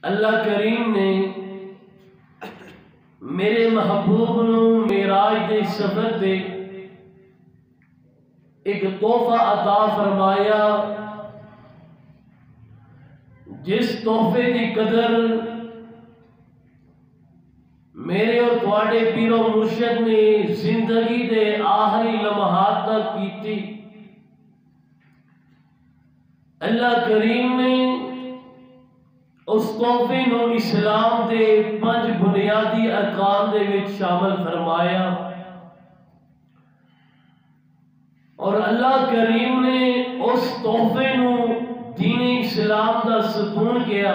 اللہ کریم نے میرے محبوب نو معراج دے سفر دے ایک تحفہ عطا فرمایا، جس تحفے کی قدر میرے اور تواڈے پیر و مرشد نے زندگی دے آخری لمحات تک کی تھی۔ اللہ کریم نے اس تحفے نو اسلام دے 5 بنیادی ارکان دے وچ شامل فرمایا، اور اللہ کریم نے اس تحفے نو دین اسلام دا ستون کیا۔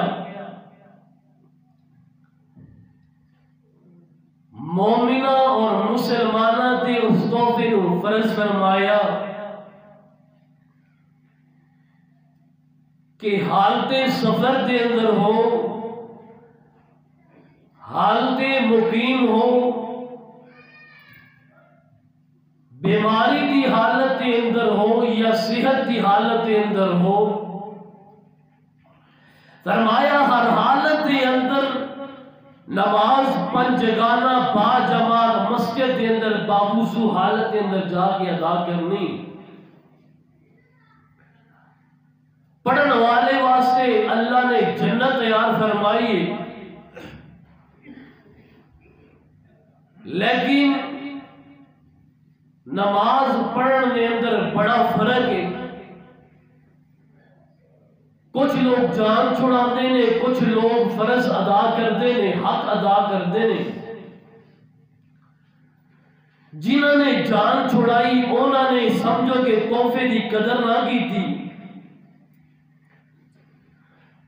مومنہ اور مسلمانہ تے اس تحفے نو فرض فرمایا کہ حالت سفر دے اندر ہو، حالت مقیم ہو، بیماری دی حالت دے اندر ہو یا صحت دی حالت دے اندر ہو، فرمایا ہر حالت دے اندر نماز 5 جگانہ با جماعت مسجد دے اندر باوضو حالت دے اندر جا کے ادا کرنی۔ پڑھن والے واسطے اللہ نے جنت تیار فرمائی، لیکن نماز پڑھن دے اندر بڑا فرق ہے۔ کچھ لوگ جان چھڑاتے نے، کچھ لوگ فرض ادا کرتے نے، حق ادا کرتے نے۔ جنہوں نے جان چھڑائی انہوں نے سمجھو کہ تحفے دی قدر نہ کی تھی،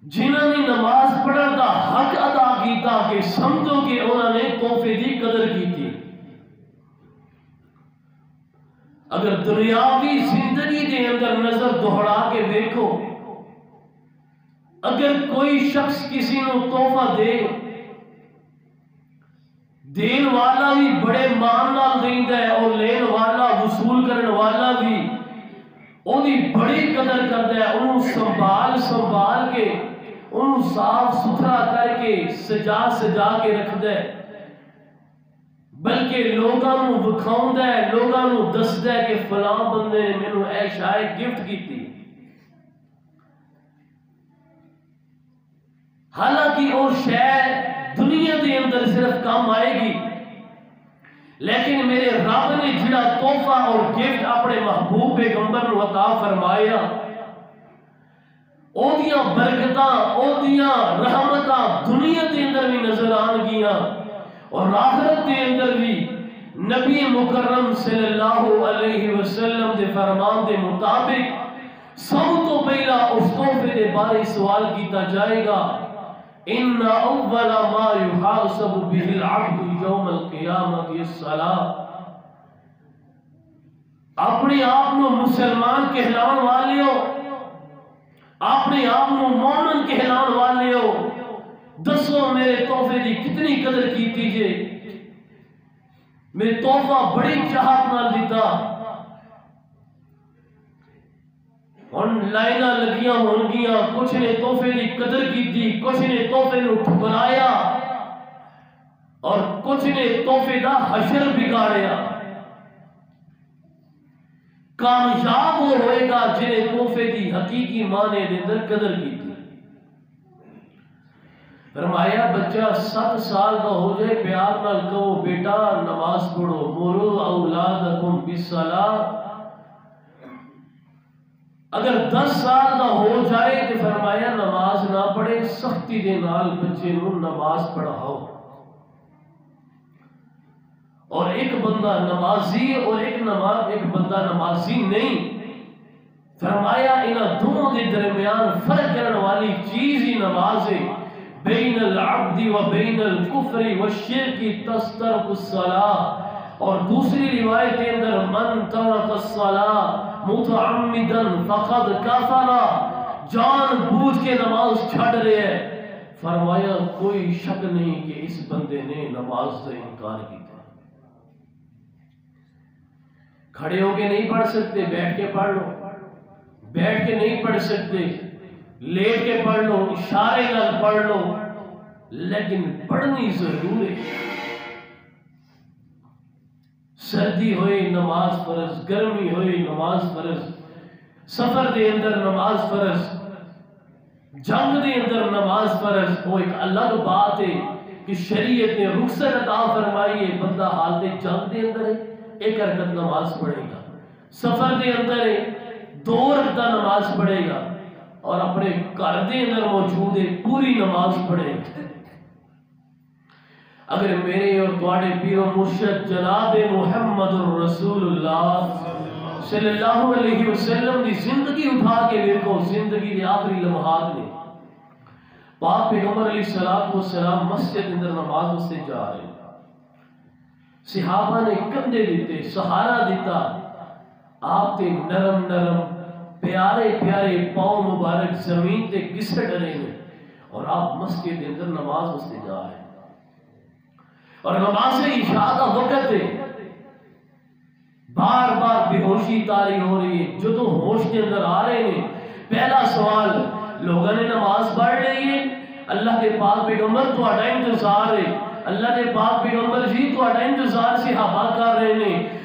جنہوں نے نماز پڑھن دا حق ادا کیتا کہ سمجھو کہ انہوں نے تحفے دی قدر کی تھی۔ اگر دنیاوی زندگی دے اندر نظر دوہرا کے دیکھو، اگر کوئی شخص کسی نو تحفہ دے، دین والا بھی بڑے مان نال دیندا ہے اور لین والا وصول کرن والا بھی اودی بڑی قدر کرتا ہے، انہوں سنبھال کے انہوں صاف ستھرا کر کے سجا کے رکھدا ہے، بلکہ لوگاں نوں وکھاوندا ہے، لوگاں نوں دسدا ہے کہ فلاں بندے نے مینوں اے شے گفٹ کیتی۔ حالانکہ وہ شے دنیا دے اندر صرف کام آئے گی، لیکن میرے رب نے جڑا تحفہ اور گفٹ اپنے محبوب پیغمبر نو عطا فرمایا، اودیاں برکتاں، اودیاں رحمتاں دنیا دے اندر بھی نظر آن گیاں اور آخرت دے اندر بھی۔ نبی مکرم صلی اللہ علیہ وسلم دے فرمان دے مطابق سب تو پہلا اس تحفے دے بارے سوال کیتا جائے گا، ان اول ما يحاسب به العبد يوم القیامت الصلاۃ۔ اپنے آپ نو مسلمان کہلاؤن والے ہو، اپنے آپ نو مومن کہلاؤن والے ہو، دسو میرے تحفے دی کتنی قدر کیتی جے؟ میں تحفہ بڑی چاہت نال دیتا، ان لائنہ لگیاں ہون گیاں، کچھ نے تحفے دی قدر کی تھی، کچھ نے تحفے نو ٹھکرایا اور کچھ نے تحفے دا حشر بگاڑیا۔ کامیاب وہ ہوئے گا جنہیں تحفے دی حقیقی معنی دے اندر قدر کی تھی۔ فرمایا بچہ 7 سال کا ہو جائے پیار نال کہو بیٹا نماز پڑھو، مروا اولادکم بالصلاۃ۔ اگر 10 سال کا ہو جائے تو فرمایا نماز نہ پڑھے، سختی دے نال بچے نو نماز پڑھاؤ۔ اور ایک بندہ نمازی اور ایک بندہ نمازی نہیں، فرمایا انہاں دونوں دے درمیان فرق کرنے والی چیز ہی نماز ہے۔ بین العبد و بین الکفر والشرک تسترق الصلاۃ۔ اور دوسری روایت کے اندر من ترک الصلاۃ متعمدا فقد کفر، جان بوجھ کے نماز چھڑ رہے ہیں، فرمایا کوئی شک نہیں کہ اس بندے نے نماز سے انکار کیا۔ کھڑے ہو کے نہیں پڑھ سکتے، بیٹھ کے پڑھ لو، بیٹھ کے نہیں پڑھ سکتے، لیٹ کے پڑھ لو، اشارے نال پڑھ لو، لیکن پڑھنی ضرور ہے۔ سردی ہوئے نماز فرض، گرمی ہوئے نماز فرض، سفر دے اندر نماز فرض، جنگ دے اندر نماز فرض۔ وہ ایک الگ بات ہے کہ شریعت نے رخصت عطا فرمائی ہے، بندہ حالت جنگ دے اندر ہے ایک رکعت نماز پڑھے گا، سفر دے اندر ہے 2 رکعت نماز پڑھے گا، اور اپنے گھر دے اندر موجود ہے پوری نماز پڑھے گا۔ اگر میرے اور تواڈے پیر و مرشد جناب محمد رسول اللہ صلی اللہ علیہ وسلم دی زندگی اٹھا کے دیکھو، زندگی دے آخری لمحات میں پاک پیغمبر علیہ السلام مسجد اندر نماز سے جا رہے، صحابہ نے کندھے دیتے، سہارا دیتا، آپ تے نرم نرم پیارے پیارے پاؤں مبارک زمین تے گھسٹ رہے ہیں، اور آپ مسجد اندر نماز سے جا رہے ہیں، اور نماز عشاء کا وقت ہے، بار بار بے ہوشی طاری ہو رہی ہے۔ جدو ہوش کے اندر آ رہے ہیں، پہلا سوال لوگوں نے نماز پڑھ رہی ہے، اللہ کے پاک پیغمبر تہاڈا انتظار ہے، اللہ کے پاک پیغمبر جی تہاڈا انتظار صحابہ کر رہے ہیں۔